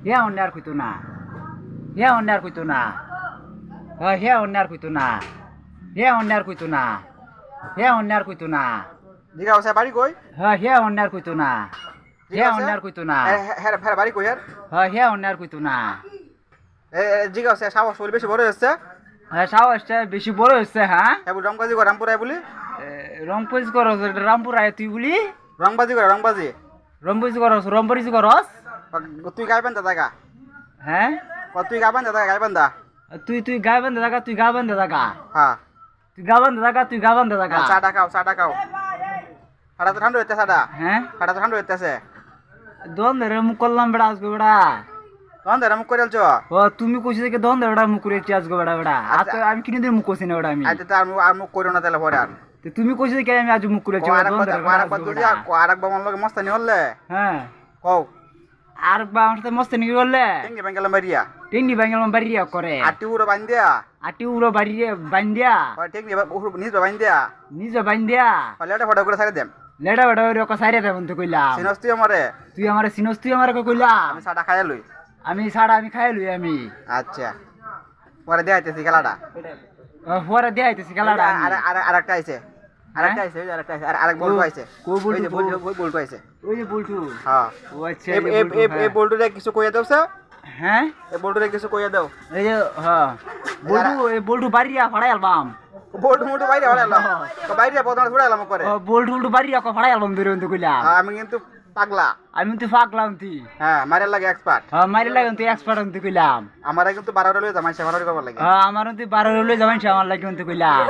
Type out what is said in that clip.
হে অন্য আর কইতো না হে অন্য আর কইতো না হে অন্য আর কইতো না হে অন্য আর কইতো না হে অন্য আর কইতো না জিগা আছে বাড়ি কই? হে অন্য আর কইতো না হে অন্য আর কইতো না হ্যাঁ হ্যাঁ বাড়ি কই আর? হে অন্য আর কইতো না জিগা আছে সাহস বলি বেশি বড় হচ্ছে। সাহসটা বেশি বড় হচ্ছে। হ্যাঁ এবার রংবাজি করে রামপুর আয় বলি। রংপুজ করস রামপুর আয় তুই বলি রংবাজি করে রংবাজি। রংপুজ করস রংপুজ করস। তুই গাইবেন দাদা। হ্যাঁ তুই গাইবেন দাদা গাইবেন দা। তুই গাইবেন দাদা তুই গাইবেন দাদা। হ্যাঁ তুই গাইবেন দাদা তুই গাইবেন দাদা। চাটা খাও চাটা খাও। সাড়া তো ঠান্ডা হইতে সাড়া। হ্যাঁ সাড়া তো ঠান্ডা হইতেছে। দন ধরে মুখ করলাম বেড়া আজকে বেড়া। দন ধরে মুখ করে আলছো। ও তুমি কইছো যে দন ধরে মুখ করে আজকে বেড়া বেড়া। আমি কিনে দিয়ে মুখ কইছি না বেড়া আমি। আচ্ছা তো আর মুখ করো না তাহলে পরে আর। তুমি কইছো যে আমি আজ মুখ করেছি আরেকবার মন লগে মস্তানি হলে। হ্যাঁ কও আর বা আমার সাথে মস্তানি করলে টেঙ্গি বেঙ্গেলাম বাড়িয়া। টেঙ্গি বেঙ্গল বাড়িয়া করে আটি উড়ো বান্ধিয়া। আটি উড়ো বাড়িয়ে বান্ধিয়া টেঙ্গি নিজ বান্ধিয়া নিজ বান্ধিয়া লেটা ফটো করে সারি দেম। লেডা বেডা ওই রকম সাইরে দেবন তো কইলাম। সিনস তুই আমারে। তুই আমারে সিনস তুই আমারে কইলাম। আমি সাটা খাইয়া লই। আমি সাড়া আমি খাই লই আমি। আচ্ছা পরে দেখাইতেছি খেলাটা। পরে দেখাইতেছি খেলাটা। আরেকটা আইছে আরেকটা আইছে আরেক বলটু আইছে। ওই যে বলটু আইছে। ওই যে বলটু। হ্যাঁ ও আচ্ছা এই বলটুরে কিছু কইয়া দাও স্যার। হ্যাঁ এই বলটুরে কিছু কইয়া দাও। এই যে হ্যাঁ বলটু বাড়িয়া ফাড়াই আলবাম। বলটু মুটু বাইরে হড়াইলাম। তো বাইরে বদনা ছুড়াইলাম করে। বলটু বাড়িয়া ফাড়াই আলবাম বের হইতে কইলাম। আমি কিন্তু পাগলা। আমি তো ফাকলাম তুই। হ্যাঁ মারে লাগে এক্সপার্ট। হ্যাঁ মারি লাগে তুই এক্সপার্ট হইতে কইলাম। আমারে কিন্তু 12 লই জামাই সে মারি করবার লাগে। আমার তুই 12 লই যাবেন আমার লাগে হইতে কইলাম।